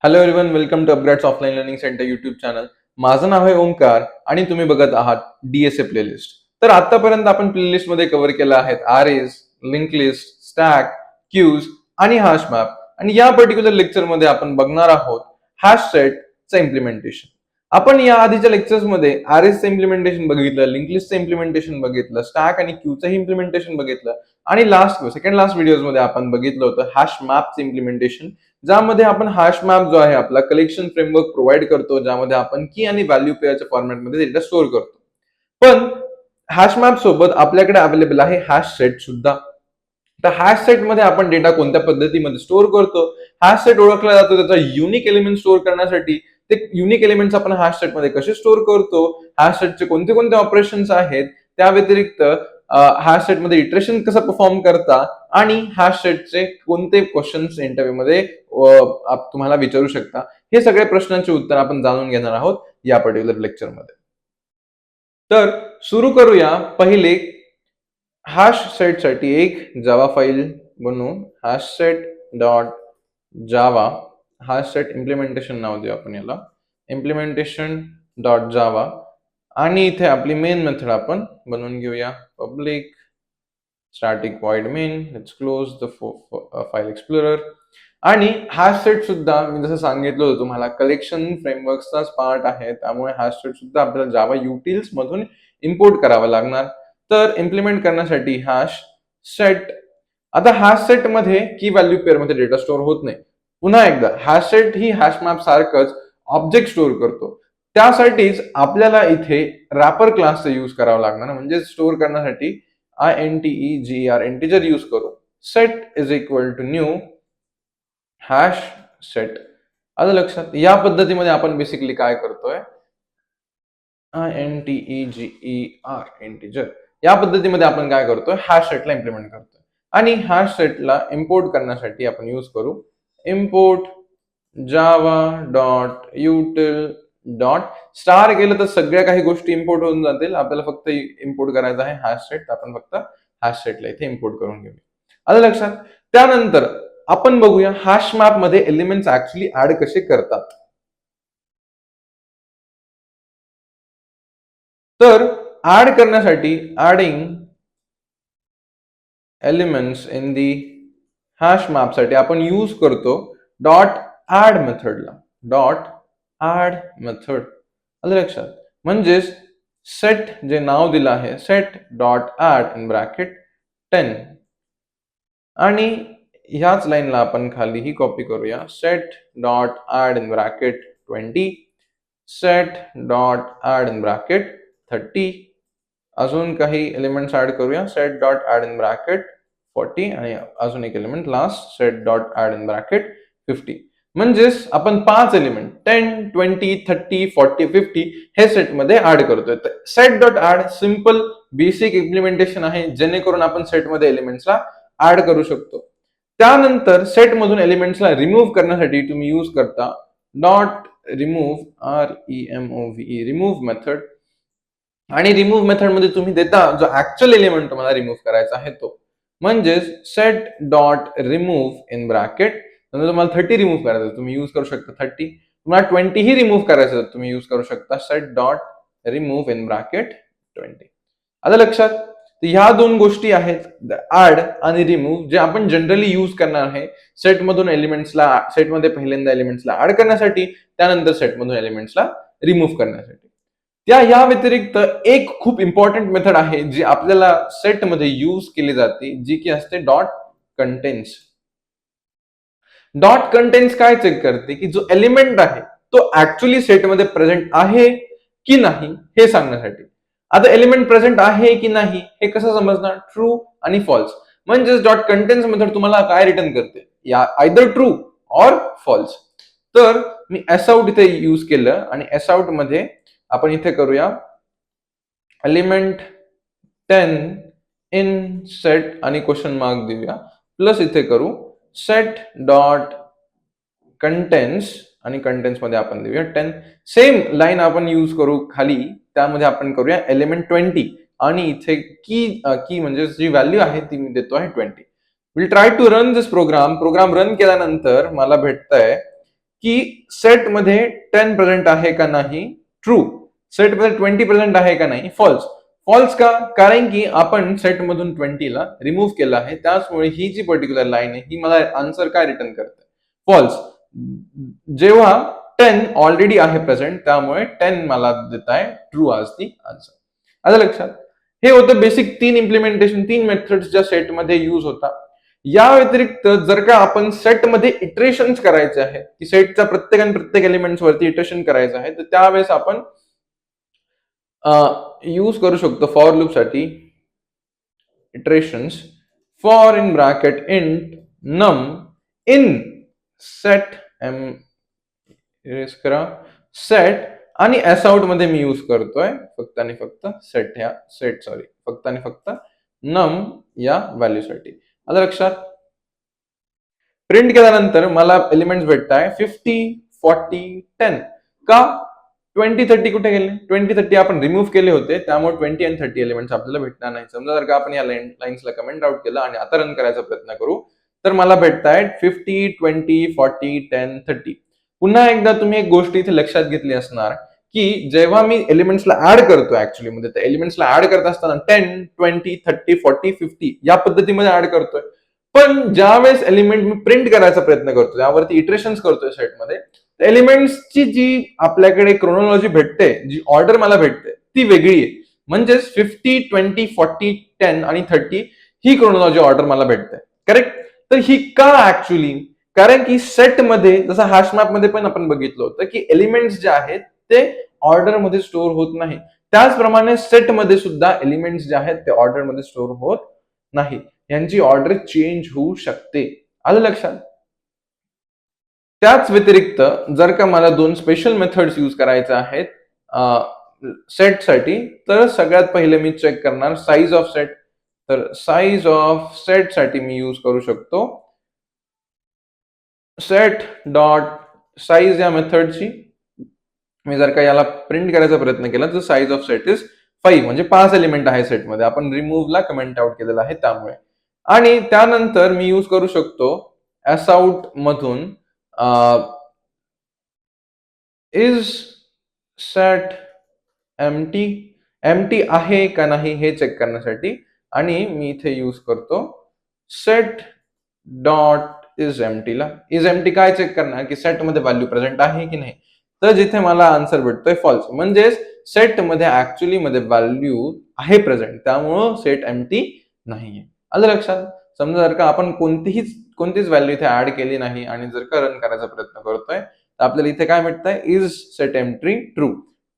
Hello everyone, welcome to Upgrad's offline learning centre YouTube channel. माझं नाव आहे ओमकार आणि तुम्ही बघत आहात डीएसए प्लेलिस्ट. तर आतापर्यंत आपण प्लेलिस्ट मध्ये कव्हर केलं आहेत arrays, link list, stack, queues आणि हॅश मॅप. आणि या पर्टिक्युलर लेक्चर मध्ये आपण बघणार आहोत हॅश सेटचं इम्प्लिमेंटेशन. आपण या आधीच्या लेक्चर्स मध्ये आरएसचं इम्प्लिमेंटेशन बघितलं, लिंक लिस्टचं इम्प्लिमेंटेशन बघितलं, स्टॅक आणि क्यूचं इम्प्लिमेंटेशन बघितलं आणि सेकंड लास्ट व्हिडिओज मध्ये आपण बघितलं होतं हॅश मॅपचं इम्प्लिमेंटेशन, ज्यामध्ये आपण हॅश मॅप जो आहे आपला कलेक्शन फ्रेमवर्क प्रोव्हाइड करतो, ज्यामध्ये आपण की आणि व्हॅल्यू पेअरच्या फॉर्मॅटमध्ये डेटा स्टोअर करतो. पण हॅश मॅप सोबत आपल्याकडे अवेलेबल आहे हॅश सेट सुद्धा. तर हॅश सेट मध्ये आपण डेटा कोणत्या पद्धतीमध्ये स्टोअर करतो, हॅश सेट ओळखला जातो त्याचा युनिक एलिमेंट स्टोअर करण्यासाठी. ते युनिक एलिमेंट्स आपण हॅश सेट मध्ये कसे स्टोअर करतो, हॅश सेटचे कोणते कोणते ऑपरेशन्स आहेत, त्या व्यतिरिक्त हॅश सेट मध्ये इटरेशन कसं परफॉर्म करता आणि हॅश सेटचे कोणते क्वेश्चन्स इंटरव्ह्यू मध्ये तुम्हाला विचारू शकता, हे सगळे प्रश्नांचे उत्तर आपण जाणून घेणार आहोत या पर्टिक्युलर लेक्चर मध्ये. तर सुरू करूया. पहिले हॅश सेट साठी एक जावा फाईल बनवू. Hash set dot Java, hash set implementation नाव देऊ आपण याला, इम्प्लिमेंटेशन डॉट जावा. आणि इथे आपली मेन मेथड आपण बनवून घेऊया. Public static void main, let's close the file explorer. आणि हॅश सेट सुद्धा मी जसं सांगितलं होतं तुम्हाला कलेक्शन फ्रेमवर्कचाच पार्ट आहे, त्यामुळे हॅश सेट सुद्धा आपल्याला जावा युटिल्स मधून इम्पोर्ट करावा लागणार. तर इम्प्लिमेंट करण्यासाठी हॅश सेट. आता हॅश सेट मध्ये की व्हॅल्यू पेअर मध्ये डेटा स्टोअर होत नाही. पुन्हा एकदा हॅश सेट ही हॅश मॅप सारखंच ऑब्जेक्ट स्टोअर करतो. त्यासाठीच आपल्याला इथे रॅपर क्लासचा यूज करावा लागणार, म्हणजे स्टोअर करण्यासाठी integer इंटिजर यूज करू. Set is equal to new hash set. आलं लक्षात? या पद्धतीमध्ये आपण बेसिकली काय करतोय, integer इंटिजर, या पद्धतीमध्ये आपण काय करतोय, हॅश सेटला इम्प्लिमेंट करतोय. आणि हॅश सेटला इम्पोर्ट करण्यासाठी आपण यूज करू import Java dot util dot star. केलं तर सगळ्या काही गोष्टी इम्पोर्ट होऊन जातील. आपल्याला फक्त इम्पोर्ट करायचं आहे हॅश सेट. आपण फक्त हॅश सेटला इथे इम्पोर्ट करून घेऊया. आलं लक्षात? त्यानंतर आपण बघूया हॅश मॅप मध्ये एलिमेंट्स ऍक्च्युली ऍड कसे करतात. तर ऍड करण्यासाठी adding elements in the hash map साठी आपण यूज करतो डॉट ऍड मेथडला. Dot add method. आलं लक्षात? म्हणजेच सेट जे नाव दिलं आहे, set dot add in bracket 10. आणि ह्याच लाईनला आपण खाली ही कॉपी करूया. Set dot add in bracket 20, set dot add in bracket 30. अजून काही एलिमेंट्स ऍड करूया. Set dot add in bracket 40 आणि अजून एक element last, set dot add in bracket 50. म्हणजेच आपण 5 एलिमेंट 10, 20, 30, 40, 50 हे सेट मध्ये ऍड करतोय. Set dot add simple basic implementation आहे, जेणेकरून आपण सेट मध्ये एलिमेंट्सला ऍड करू शकतो. त्यानंतर सेट मधून एलिमेंट्सला रिमूव्ह करण्यासाठी तुम्ही यूज करता dot remove REMOVE remove method. आणि रिमूव्ह मेथड मध्ये तुम्ही देता जो ऍक्च्युअल एलिमेंट तुम्हाला रिमूव्ह करायचा आहे तो. म्हणजेच set dot remove in bracket. तुम्हाला 30 रिमूव्ह करायचं, तुम्ही यूज करू शकता 30. तुम्हाला 20 ही रिमूव्ह करायचं, तुम्ही यूज करू शकता set dot remove in bracket 20. आलं लक्षात? ह्या दोन गोष्टी आहेत, ऍड आणि रिमूव्ह, जे आपण जनरली यूज करणार आहे सेट मधून एलिमेंट्सला, सेट मध्ये पहिल्यांदा एलिमेंट्सला ऍड करण्यासाठी, त्यानंतर सेट मधून एलिमेंट्सला रिमूव्ह करण्यासाठी. या व्यतिरिक्त एक खूप इम्पॉर्टंट मेथड आहे जी आपल्याला सेट मध्ये यूज केली जाते, जी की असते डॉट कंटेन्स. डॉट कंटेन्स काय चेक करते की जो एलिमेंट आहे तो ऍक्च्युअली सेटमध्ये प्रेझेंट आहे की नाही हे सांगण्यासाठी. आता एलिमेंट प्रेझेंट आहे की नाही हे कसं समजणार? ट्रू आणि फॉल्स. म्हणजेच डॉट कंटेन्स मेथड तुम्हाला काय रिटर्न करते, या आयदर ट्रू ऑर फॉल्स. तर मी एस आउट इथे यूज केलं आणि एस आउट मध्ये आपण इथे करूया एलिमेंट 10 इन सेट आणि क्वेश्चन मार्क देऊया, प्लस इथे करू सेट डॉट कंटेन्स आणि कंटेन्स मध्ये आपण देऊया 10. सेम लाईन आपण यूज करू खाली, त्यामध्ये आपण करूया एलिमेंट 20 आणि इथे की म्हणजे जी व्हॅल्यू आहे ती मी देतो आहे 20. Will try to run this program. Program run केल्यानंतर मला भेटतंय की सेटमध्ये 10 प्रेझेंट आहे का नाही, ट्रू. सेटमध्ये 20 प्रेझेंट आहे का नाही, फॉल्स. फॉल्स का? कारण की आपण सेटमधून 20 ला रिमूव्ह केलं आहे, त्याचमुळे ही जी पर्टिक्युलर लाईन आहे ही मला आन्सर काय रिटर्न करते, फॉल्स. जेव्हा 10 ऑलरेडी आहे प्रेझेंट, त्यामुळे 10 मला देत आहे ट्रू आज दी आन्सर. आलं लक्षात? हे होतं बेसिक 3 इम्प्लिमेंटेशन, 3 मेथड्स ज्या सेटमध्ये यूज होतात. या व्यतिरिक्त जर का आपण सेटमध्ये इटरेशन करायचे आहेत, की सेटच्या प्रत्येक एलिमेंट्स वरती इटरेशन करायचं आहे, तर त्यावेळेस आपण यूज करू शकतो फॉर लूप साठी iterations for in bracket int num in set एम इरेज करा सेट आणि एस आउट मध्ये मी यूज करतोय फक्त आणि फक्त फक्त आणि फक्त नम या व्हॅल्यू साठी. आलं लक्षात? प्रिंट केल्यानंतर मला एलिमेंट्स भेटताय 50, 40, 10. का? 20, 30 कुठे गेले? 20, 30 आपण रिमूव्ह केले होते, त्यामुळे 20 आणि 30 एलिमेंट्स आपल्याला भेटणार नाही. समजा जर का आपण या लाईन्सला कमेंट आउट केलं आणि आता रन करायचा प्रयत्न करू, तर मला भेटतायत 50, 20, 40, 10, 30. पुन्हा एकदा तुम्ही एक गोष्ट इथे लक्षात घेतली असणार, की जेव्हा मी एलिमेंट्सला ऍड करतो ऍक्च्युअली मध्ये, त्या एलिमेंट्सला ऍड करत असताना 10, 20, 30, 40, 50 या पद्धतीमध्ये ऍड करतोय. पण ज्यावेळेस एलिमेंट मी प्रिंट करायचा प्रयत्न करतो, त्यावरती इटरेशन्स करतोय सेटमध्ये, एलिमेंट्सची जी आपल्याकडे क्रोनॉलॉजी भेटते, जी ऑर्डर मला भेटते, ती वेगळी आहे. म्हणजेच 50, 20, 40, 10 आणि 30 ही क्रोनॉलॉजी ऑर्डर मला भेटते. करेक्ट? तर ही का ऍक्च्युअली? कारण की सेटमध्ये जसं हॅश मॅप मध्ये पण आपण बघितलं होतं, की एलिमेंट्स जे आहेत ते ऑर्डरमध्ये स्टोअर होत नाही. त्याचप्रमाणे सेटमध्ये सुद्धा एलिमेंट्स जे आहेत ते ऑर्डरमध्ये स्टोअर होत नाही. यांची ऑर्डर चेंज होऊ शकते. आलं लक्षात? त्याच व्यतिरिक्त जर का मला 2 स्पेशल मेथड्स यूज करायचे आहेत सेटसाठी, तर सगळ्यात पहिले मी चेक करणार साईज ऑफ सेट. तर साईज ऑफ सेट साठी मी यूज करू शकतो सेट डॉट साईज या मेथडची. मी जर का याला प्रिंट करायचा प्रयत्न केला तर साईज ऑफ सेट इज 5, म्हणजे 5 एलिमेंट आहे सेटमध्ये. आपण रिमूव्हला कमेंट आउट केलेला आहे त्यामुळे. आणि त्यानंतर मी यूज करू शकतो एस आउट मधून इज सेट एम्प्टी एम्प्टी आहे का नाही हे चेक करण्यासाठी. आणि मी इथे यूज करतो सेट डॉट इज एम्प्टीला. इज एम्प्टी काय चेक करणार, की सेटमध्ये व्हॅल्यू प्रेझेंट आहे की नाही. तर जिथे मला आन्सर भेटतोय फॉल्स, म्हणजेच सेटमध्ये ऍक्च्युअली मध्ये व्हॅल्यू आहे प्रेझेंट, त्यामुळं सेट एम्प्टी नाहीये. आलं लक्षात? समजा जर का आपण कोणतीच व्हॅल्यू इथे ऍड केली नाही आणि जर का रन करायचा प्रयत्न करतोय, तर आपल्याला इथे काय भेटतंय, is set empty true.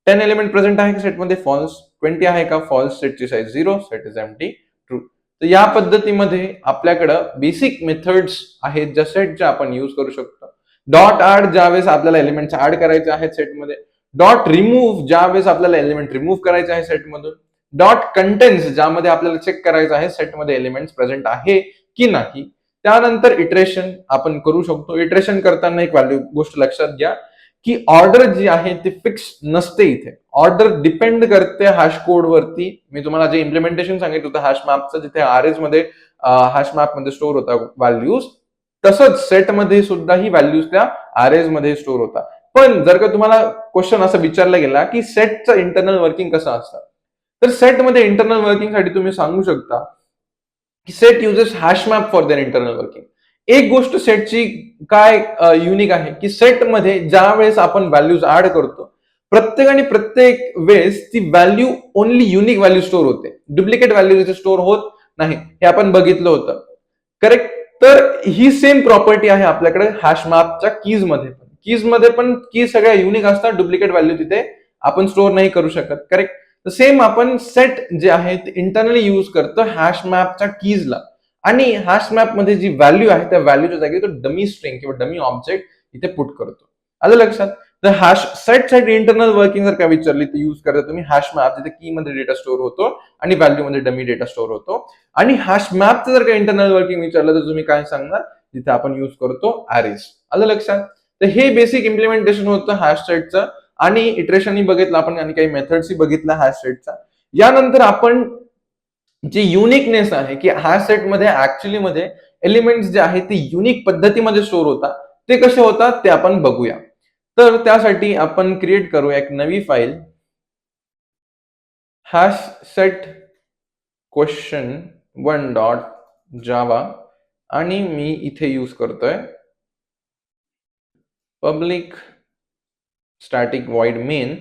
10 element present आहे का सेटमध्ये, फॉल्स. 20 आहे का, फॉल्स. सेटची size 0, set is empty true. तर या पद्धतीमध्ये आपल्याकडं बेसिक मेथड्स आहेत ज्या सेटच्या आपण यूज करू शकतो. डॉट ऍड ज्यावेळेस आपल्याला एलिमेंट ऍड करायचे आहेत सेटमध्ये. डॉट रिमूव्ह ज्यावेळेस आपल्याला एलिमेंट रिमूव्ह करायचे आहे सेटमधून. डॉट कंटेन्स ज्यामध्ये आपल्याला चेक करायचं आहे सेटमध्ये एलिमेंट प्रेझेंट आहे की नाही. त्यानंतर इटरेशन आपण करू शकतो. इटरेशन करताना एक गोष्ट लक्षात घ्या, की ऑर्डर जी आहे ती फिक्स नसते इथे. ऑर्डर डिपेंड करते हॅश कोड वरती. मी तुम्हाला जे इम्प्लिमेंटेशन सांगितलं होतं हॅश मॅपचं, जिथे आरएस मध्ये हॅश मॅप मध्ये स्टोअर होता व्हॅल्यूज, तसंच सेटमध्ये सुद्धा ही व्हॅल्यूज त्या आरएस मध्ये स्टोअर होतात. पण जर का तुम्हाला क्वेश्चन असा विचारला गेला की सेटचं इंटरनल वर्किंग कसं असतं, तर सेटमध्ये इंटरनल वर्किंग साठी तुम्ही सांगू शकता की set uses hash map for their internal working. एक गोष्ट सेटची काय युनिक आहे, की सेटमध्ये ज्या वेळेस आपण व्हॅल्यूज ऍड करतो, प्रत्येक वेळेस ती value only unique value store होते. डुप्लिकेट व्हॅल्यू इथे स्टोअर होत नाही, हे आपण बघितलं होतं. करेक्ट? तर ही सेम प्रॉपर्टी आहे आपल्याकडे हॅश मॅपच्या कीज मध्ये पण. कीज मध्ये पण कीज सगळ्या युनिक असतात, डुप्लिकेट व्हॅल्यू तिथे आपण स्टोअर नाही करू शकत. करेक्ट? सेम आपण सेट जे आहे ते इंटरनली यूज करतो हॅश मॅपच्या कीजला. आणि हॅश मॅप मध्ये जी व्हॅल्यू आहे त्या व्हॅल्यूच्या जागी तो डमी स्ट्रिंग किंवा डमी ऑब्जेक्ट इथे पुट करतो. आलं लक्षात? तर हॅश सेटसाठी इंटरनल वर्किंग जर का विचारली तर यूज करता तुम्ही हॅश मॅप, जिथे की मध्ये डेटा स्टोअर होतो आणि व्हॅल्यू मध्ये डमी डेटा स्टोअर होतो. आणि हॅश मॅपचं जर का इंटरनल वर्किंग विचारलं तर तुम्ही काय सांगणार, जिथे आपण यूज करतो अरेज. आलं लक्षात? तर हे बेसिक इम्प्लिमेंटेशन होतं हॅश सेटचं. आणि इटरेशनही बघितलं आपण आणि काही मेथड्सही बघितल्या हॅश सेटचा. यानंतर आपण जे युनिकनेस आहे, की हॅश सेटमध्ये ऍक्च्युअली मध्ये एलिमेंट्स जे आहेत ते युनिक पद्धतीमध्ये स्टोअर होतात, ते कसे होतात ते आपण बघूया. तर त्यासाठी आपण क्रिएट करूया एक नवी file hash set question one dot जावा आणि मी इथे यूज करतोय पब्लिक स्टॅटिक व्हॉइड मेन.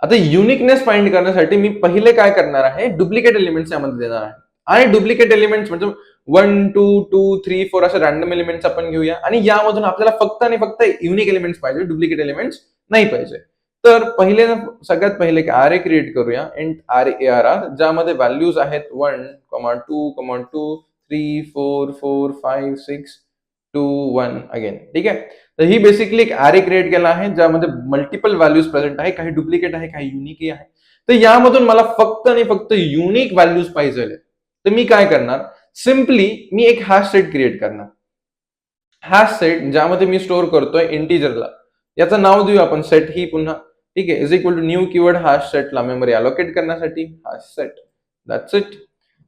आता युनिकनेस फाइंड करण्यासाठी मी पहिले काय करणार आहे, डुप्लिकेट एलिमेंट्स यामध्ये देणार आहे. आणि डुप्लिकेट एलिमेंट्स म्हणजे 1 2 2 3 4 असे रॅन्डम एलिमेंट्स आपण घेऊया आणि यामधून आपल्याला फक्त आणि फक्त युनिक एलिमेंट्स पाहिजे, डुप्लिकेट एलिमेंट्स नाही पाहिजे. तर पहिले सगळ्यात पहिले एक अरे क्रिएट करूया, इंट arr ज्यामध्ये व्हॅल्यूज आहेत 1 2 2 3 4 4 5 6 2 1 अगेन. ठीक आहे. तर ही बेसिकली एक अरे क्रिएट केला आहे ज्यामध्ये मल्टिपल व्हॅल्यूज प्रेझेंट आहे, काही डुप्लिकेट आहे, काही युनिक आहे. तर यामधून मला फक्त आणि फक्त युनिक व्हॅल्यूज पाहिजे. तर मी काय करणार, सिम्पली मी एक हॅश सेट क्रिएट करणार. हॅश सेट ज्यामध्ये मी स्टोअर करतोय इंटिजरला, याचं नाव देऊ आपण सेट ही पुन्हा. ठीक आहे. Is equal to new keyword hash सेटला मेमरी अलोकेट करण्यासाठी हॅश सेट. That's it.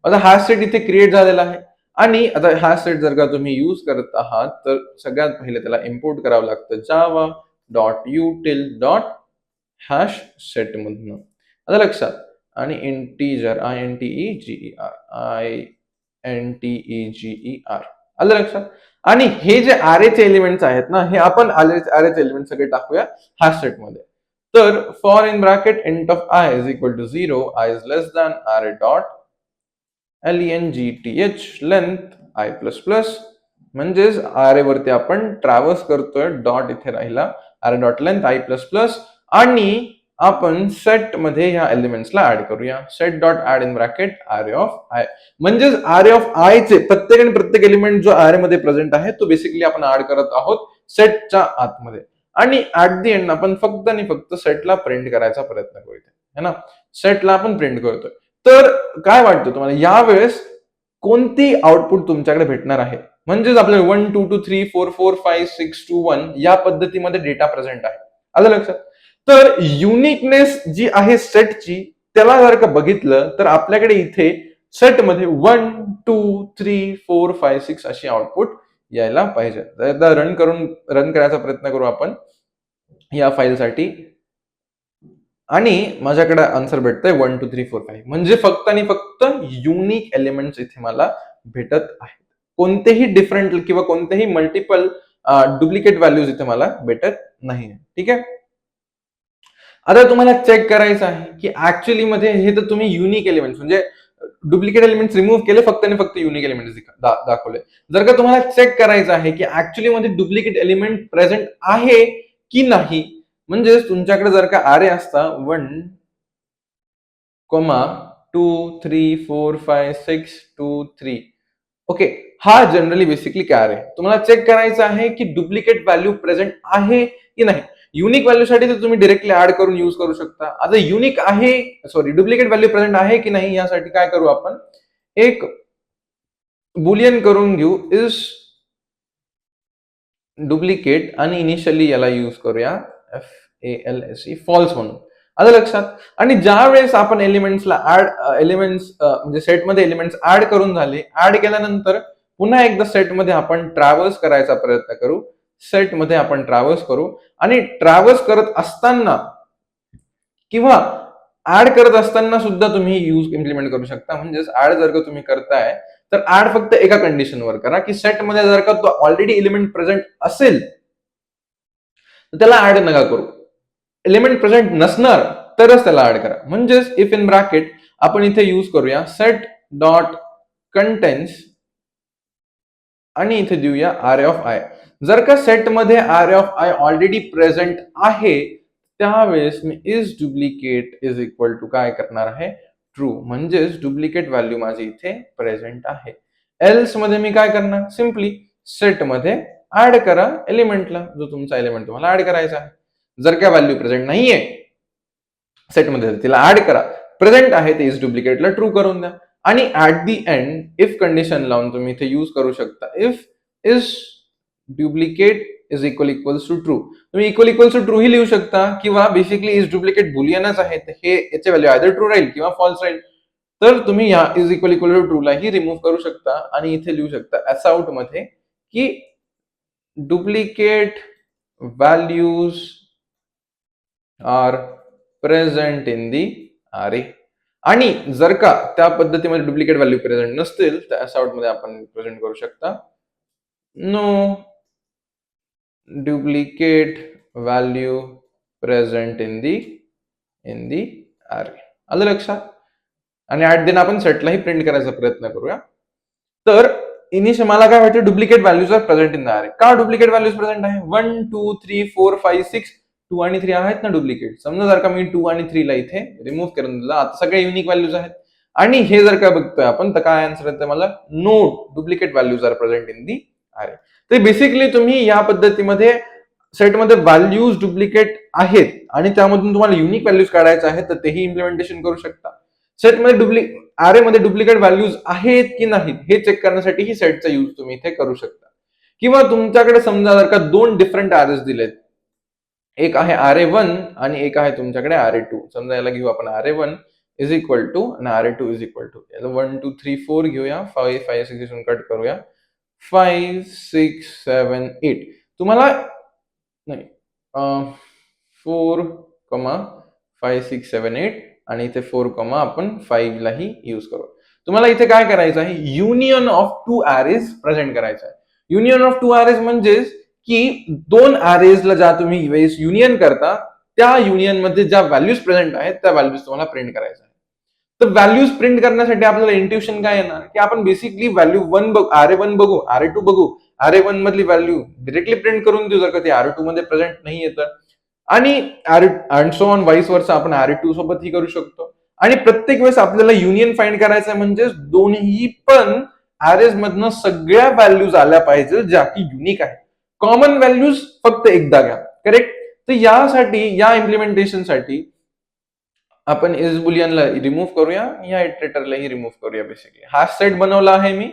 आता हॅश सेट इथे क्रिएट झालेला आहे आणि आता हॅश सेट जर का तुम्ही यूज करत आहात तर सगळ्यात पहिले त्याला इम्पोर्ट करावं लागतं Java dot util dot hash set मधनं. आता लक्षात. आणि इंटिजर INTEGER आलं लक्षात. आणि हे जे अरेचे एलिमेंट्स आहेत ना, हे आपण अरेचे एलिमेंट सगळे टाकूया हॅश सेट मध्ये. तर for in bracket int of I is equal to 0, I is less than अरे डॉट length लेंथ I++. म्हणजेच अरे वरती आपण ट्रॅव्हर्स करतोय, डॉट इथे राहिला, अरे डॉट लेंथ I++ आणि आपण सेट मध्ये ह्या एलिमेंट्सला ऍड करूया. Set dot add in bracket array of I. म्हणजेच अरे ऑफ आय चे प्रत्येक एलिमेंट जो अरे मध्ये प्रेझेंट आहे तो बेसिकली आपण ऍड करत आहोत सेटच्या आतमध्ये. आणि ऍट दी एंड आपण फक्त आणि फक्त सेटला प्रिंट करायचा प्रयत्न करूया, है ना. सेटला आपण प्रिंट करतोय. तर काय वाटतं तुम्हाला यावेळेस कोणती आउटपुट तुमच्याकडे भेटणार आहे? म्हणजेच आपल्याला 1 2 2 3 4 4 5 6 2 1 या पद्धतीमध्ये डेटा प्रेझेंट आहे. आलं लक्षात. तर युनिकनेस जी आहे सेटची त्याला जर का बघितलं तर आपल्याकडे इथे सेटमध्ये 1 2 3 4 5 6 अशी आउटपुट यायला पाहिजे. एकदा रन करायचा प्रयत्न करू आपण या फाईलसाठी आणि माझ्याकडे आन्सर भेटतंय 1 2 3 4 5. म्हणजे फक्त आणि फक्त युनिक एलिमेंट्स इथे मला भेटत आहेत. कोणतेही डिफरंट किंवा कोणतेही मल्टिपल डुप्लिकेट व्हॅल्यूज इथे मला भेटत नाही. ठीक आहे. आता तुम्हाला चेक करायचं आहे की ऍक्च्युअली मध्ये हे तर तुम्ही युनिक एलिमेंट्स म्हणजे डुप्लिकेट एलिमेंट्स रिमूव्ह केले, फक्त आणि फक्त युनिक एलिमेंट्स दाखवले. जर का तुम्हाला चेक करायचं आहे की ऍक्च्युअली मध्ये डुप्लिकेट एलिमेंट प्रेझेंट आहे की नाही, म्हणजे तुमच्याकडे जर का अरे असता 1 2 3 4 5 6 2 3, ओके, हा जनरली बेसिकली काय आहे, तुम्हाला चेक करायचं आहे की डुप्लिकेट व्हॅल्यू प्रेझेंट आहे की नाही. युनिक व्हॅल्यू साठी तर तुम्ही डायरेक्टली ऍड करून यूज करू शकता. आता युनिक आहे, सॉरी, डुप्लिकेट व्हॅल्यू प्रेझेंट आहे की नाही यासाठी काय करू आपण, एक बुलियन करून घेऊ इज डुप्लिकेट आणि इनिशियली याला यूज करूया FALSE फॉल्स म्हणून. आलं लक्षात. आणि ज्या वेळेस आपण एलिमेंट्सला एलिमेंट्स म्हणजे सेटमध्ये एलिमेंट्स ऍड करून झाले, ऍड केल्यानंतर पुन्हा एकदा सेटमध्ये आपण ट्रॅव्हर्स करायचा प्रयत्न करू. सेटमध्ये आपण ट्रॅव्हर्स करू आणि ट्रॅव्हर्स करत असताना किंवा ऍड करत असताना सुद्धा तुम्ही यूज इम्प्लिमेंट करू शकता. म्हणजेच ऍड जर का तुम्ही करताय तर ऍड फक्त एका कंडिशनवर करा की सेटमध्ये जर का तो ऑलरेडी एलिमेंट प्रेझेंट असेल तर त्याला ऍड नका करू. एलिमेंट प्रेझेंट नसणार तरच त्याला ऍड करा. म्हणजेच इफ इन ब्रॅकेट आपण इथे यूज करूया सेट डॉट कंटेंट्स आणि इथे देऊया अरे ऑफ आय. जर का सेटमध्ये अरे ऑफ आय ऑलरेडी प्रेझेंट आहे त्यावेळेस मी is duplicate is equal to काय करणार आहे, ट्रू. म्हणजेच डुप्लिकेट व्हॅल्यू माझी इथे प्रेझेंट आहे. एल्स मध्ये मी काय करणार, सिम्पली सेटमध्ये ऍड करा एलिमेंटला, जो तुमचा एलिमेंट तुम्हाला ऍड करायचा आहे. जर का व्हॅल्यू प्रेझेंट नाहीये सेटमध्ये तिला ऍड करा, प्रेझेंट आहे ते इज डुप्लिकेटला ट्रू करून द्या. आणि at the end if condition लावून तुम्ही इथे यूज करू शकता, if is duplicate is equals to true. तुम्ही इक्वल्स टू ट्रू ही लिहू शकता किंवा बेसिकली इज डुप्लिकेट बुलियनच आहे, हे याचे व्हॅल्यू आयदर ट्रू राहील किंवा फॉल्स राहील. तर तुम्ही या इज इक्वल टू ट्रू ला ही रिमूव्ह करू शकता आणि इथे लिहू शकता एस आउट मध्ये की duplicate values are present in the array. आणि जर का त्या पद्धतीमध्ये डुप्लिकेट व्हॅल्यू प्रेझेंट नसतील तर अशा आउटमध्ये आपण प्रेझेंट करू शकता no duplicate value present in the array. आलं लक्षात? आणि ऍट देन आपण सेटलाही प्रिंट करायचा प्रयत्न करूया. तर इनिशियल मला काय वाटतं duplicate values are present in the array. का डुप्लिकेट व्हॅल्यूज प्रेझेंट आहे? 1 2 3 4 5 6 2 आणि 3 आहेत ना डुप्लिकेट. समजा जर का मी 2 आणि 3 ला इथे रिमूव्ह करून दिलं, आता सगळे युनिक व्हॅल्यूज आहेत. आणि हे जर का बघतोय आपण तर काय आन्सर येतं मला? No duplicate values are present in the array. तर बेसिकली तुम्ही या पद्धतीमध्ये सेटमध्ये व्हॅल्यूज डुप्लिकेट आहेत आणि त्यामधून तुम्हाला युनिक व्हॅल्यूज काढायचे आहेत तर तेही इम्प्लिमेंटेशन करू शकता. सेटमध्ये अरे मध्ये डुप्लिकेट व्हॅल्यूज आहेत की नाहीत हे चेक करण्यासाठी ही सेटचा यूज तुम्ही इथे करू शकता. किंवा तुमच्याकडे समजा जर का दोन डिफरंट आरएस दिलेत, एक आहे RA1 आणि एक आहे तुमच्याकडे RA2. समजा याला घेऊ आपण RA1 इज इक्वल टू आणि RA2 इज इक्वल टू. याला 1 2 3 4 घेऊया, 5 5 6 7 कट करूया. 5 6 7 8 तुम्हाला नाही 4 5 6 7 8 आणि इथे 4 आपण 5 लाही यूज करू. तुम्हाला इथे काय करायचं आहे? Union of two arrays present करायचं आहे. युनियन ऑफ टू अरेज म्हणजेच की दोन अरेजला ज्या तुम्ही युनियन करता त्या युनियन मध्ये ज्या व्हॅल्यूज प्रेझेंट आहेत त्या व्हॅल्यूज तुम्हाला प्रिंट करायच्या आहेत. तर व्हॅल्यूज प्रिंट करण्यासाठी आपल्याला इंट्युशन काय येणार की आपण बेसिकली व्हॅल्यू RA1 बघू, RA2 बघू, RA1 मधली व्हॅल्यू डिरेक्टली प्रिंट करून देऊ जर का ती RA2 मध्ये प्रेझेंट नाही येतं. आणि अँड सो ऑन वाईस वर्सा आपण RA2 सोबत ही करू शकतो. आणि प्रत्येक वेळेस आपल्याला युनियन फाइंड करायचं म्हणजे दोन्ही पण अरेज मधनं सगळ्या व्हॅल्यूज आल्या पाहिजे ज्या की युनिक आहेत. कॉमन व्हॅल्यूज फक्त एकदा घ्या. करेक्ट? तर यासाठी या इम्प्लिमेंटेशनसाठी आपण इज बुलियनला रिमूव्ह करूया, या इटरेटरलाही रिमूव्ह करूया. बेसिकली हा सेट बनवला आहे मी,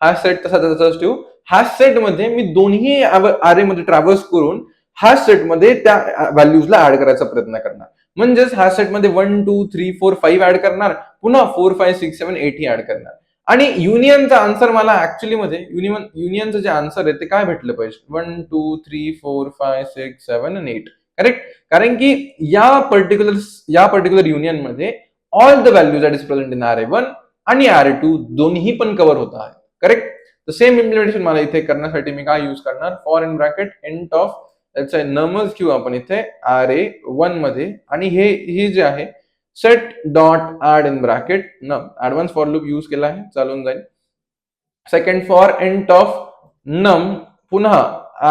हा सेट तसा तसाच ठेवू. हा सेट मध्ये मी दोन्ही अरे मध्ये ट्रॅव्हर्स करून हा सेट मध्ये त्या व्हॅल्यूजला ऍड करायचा प्रयत्न करणार. म्हणजेच हा सेट मध्ये 1 2 3 4 5 ऍड करणार, पुन्हा 4 5 6 7 8 ही ऍड करणार. आणि युनियनचा आन्सर मला ऍक्च्युअली मध्ये युनियनचं जे आन्सर आहे ते काय भेटलं पाहिजे? 1 2 3 4 5 6 7 आणि 8. करेक्ट? कारण की या पर्टिक्युलर युनियन मध्ये all the values that is present in RA1 आणि RA2 दोन्ही पण कव्हर होत आहेत. करेक्ट? तर सेम इम्प्लिमेंटेशन मला इथे करण्यासाठी मी काय यूज करणार? For in bracket int of त्याचा नमच घेऊ आपण इथे RA1 मध्ये आणि हे जे आहे set dot add in bracket num advance for loop use केला आहे, चालून जाईल. सेकंड फॉर इंट ऑफ नम पुन्हा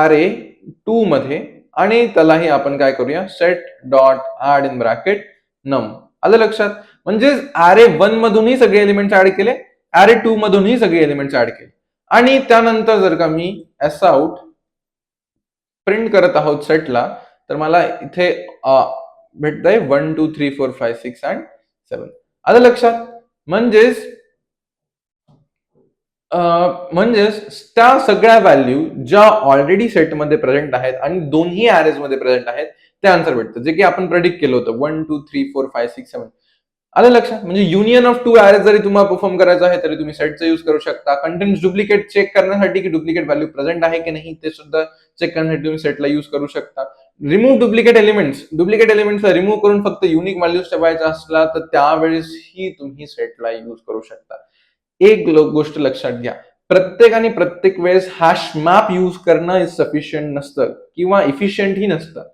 RA2 मध्ये आणि त्यालाही आपण काय करूया? Set dot add in bracket num. आलं लक्षात? म्हणजे RA1 मधूनही सगळे एलिमेंट्स ऍड केले, RA2 मधूनही सगळे एलिमेंट्स ऍड केले. आणि त्यानंतर जर का मी एस आउट प्रिंट करत आहोत सेटला तर मला इथे भेटतंय 1 2 3 4 5 6 अँड 7. आलं लक्षात? म्हणजेच त्या सगळ्या व्हॅल्यू ज्या ऑलरेडी सेटमध्ये प्रेझेंट आहेत आणि दोन्ही अरेज मध्ये प्रेझेंट आहेत ते आन्सर भेटतं, जे की आपण प्रेडिक्ट केलं होतं 1 2 3 4 5 6 7. आलं लक्षात? म्हणजे युनियन ऑफ टू अरेज जरी तुम्हाला परफॉर्म करायचं आहे तरी तुम्ही सेटचा यूज करू शकता. कंटेंट डुप्लिकेट चेक करण्यासाठी की डुप्लिकेट व्हॅल्यू प्रेझेंट आहे की नाही ते सुद्धा चेक करण्यासाठी तुम्ही सेटला यूज करू शकता. रिमूव्ह डुप्लिकेट एलिमेंट्सला रिमूव्ह करून फक्त युनिक व्हॅल्यूज ठेवायचा असला तर त्यावेळेसही तुम्ही सेटला यूज करू शकता. एक गोष्ट लक्षात घ्या, प्रत्येक वेळेस हॅश मॅप यूज करणं सफिशियंट नसतं किंवा इफिशियंटही नसतं.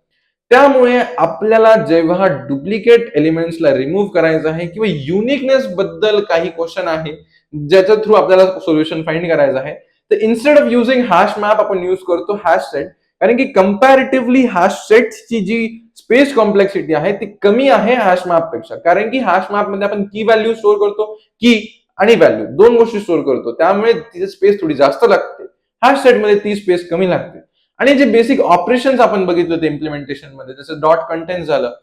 त्यामुळे आपल्याला जेव्हा डुप्लिकेट एलिमेंट्सला रिमूव्ह करायचं आहे किंवा युनिकनेस बद्दल काही क्वेश्चन आहे ज्याच्या थ्रू आपल्याला सोल्युशन फाइंड करायचं आहे, तर instead of using hash map आपण यूज करतो हॅश सेट. कारण की कंपॅरेटिव्हली हॅश सेटची जी स्पेस कॉम्प्लेक्सिटी आहे ती कमी आहे हॅश मॅप पेक्षा. कारण की हॅश मॅप मध्ये आपण की व्हॅल्यू स्टोअर करतो, की आणि व्हॅल्यू दोन गोष्टी स्टोअर करतो, त्यामुळे तिची स्पेस थोडी जास्त लागते. हॅश सेट मध्ये ती स्पेस कमी लागते. आणि जे बेसिक ऑपरेशन्स आपण बघितले होते इम्प्लिमेंटेशन मध्ये, जसं डॉट कंटेंट झालं,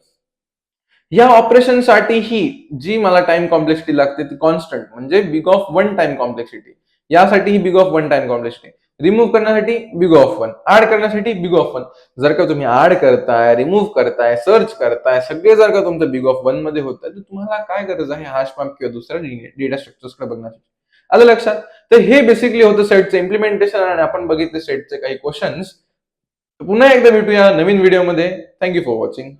या ऑपरेशन साठीही जी मला टाइम कॉम्प्लेक्सिटी लागते ती कॉन्स्टंट म्हणजे बिग ऑफ 1 टाइम कॉम्प्लेक्सिटी. यासाठी ही big of 1 time complexity. Remove करण्यासाठी बिग ऑफ 1, ऍड करण्यासाठी बिग ऑफ 1. जर का तुम्ही ऍड करताय, रिमूव्ह करताय, सर्च करताय, सगळे जर का तुमचं बिग ऑफ 1 मध्ये होत आहे तर तुम्हाला काय गरज आहे हॅश मॅप किंवा दुसऱ्या डेटा स्ट्रक्चर्सकडे बघण्यासाठी? आलं लक्षात? तर हे बेसिकली होतं सेटचं इम्प्लिमेंटेशन आणि आपण बघितले सेटचे काही क्वेश्चन्स. पुन्हा एकदा भेटूया नवीन व्हिडिओमध्ये. Thank you for watching.